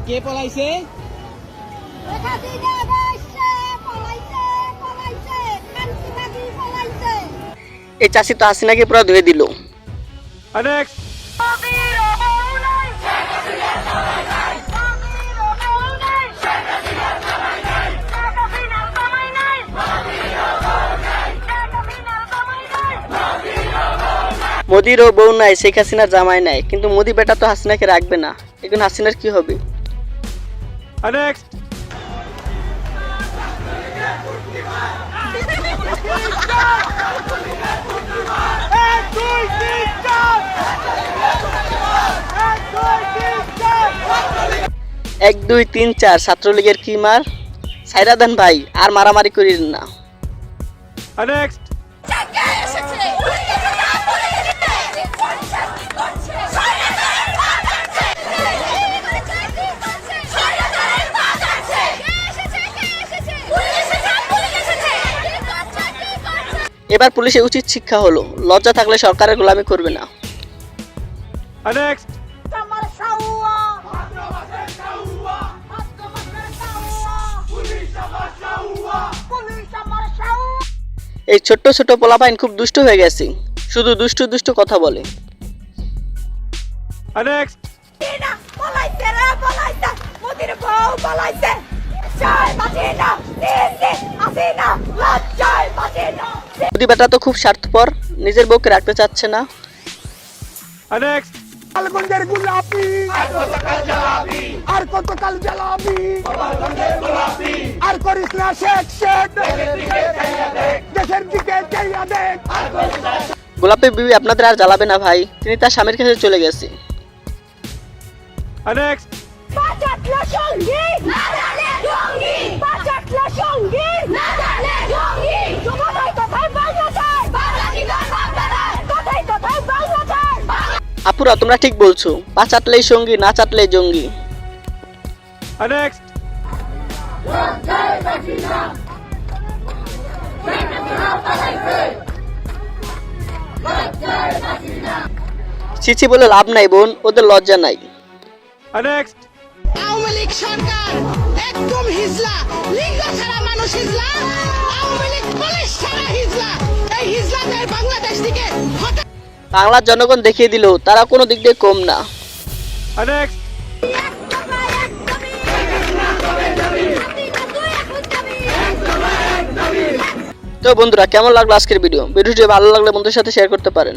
কে পলাইছে? এই চাষি তো হাসিনাকে পুরো ধুয়ে দিল। মোদিরও বউ নাই, শেখ হাসিনার জামাই নাই, কিন্তু মোদি বেটা তো হাসিনাকে রাখবে না। এখন হাসিনার কি হবে? এক দুই তিন চার ছাত্রলীগের কি মার? সাইরা দেন ভাই, আর মারামারি করিন না। এবার পুলিশের উচিত শিক্ষা হলো, লজ্জা থাকলে সরকারের গোলামি করবে না। এই ছোট্ট ছোট পোলাপাইন খুব দুষ্ট হয়ে গেছে, শুধু দুষ্টু দুষ্টু কথা বলে। মোদি বেটা তো খুব স্বার্থপর, নিজের বউকে রাখতে চাচ্ছে না। গোলাপের বিবি আপনাদের আর জ্বালাবে না ভাই, তিনি তার স্বামীর কাছে চলে গেছে। আপুরা তোমরা ঠিক বলছো, পা চাটলেই সঙ্গী, না চাটলেই জঙ্গি। ছিছি বলে লাভ নাই বোন, ওদের লজ্জা নাই। আওয়ামী লীগ সরকার একদম হিজলা, লিঙ্গ ছাড়া মানুষ হিজলা, আওয়ামী লীগ পুলিশ ছাড়া হিজলা। এই হিজলাদের বাংলাদেশ থেকে বাংলার জনগণ দেখিয়ে দিল তারা কোনো দিক দিয়ে কম না। তো বন্ধুরা, কেমন লাগলো আজকের ভিডিওটি ভালো লাগলে বন্ধুদের সাথে শেয়ার করতে পারেন।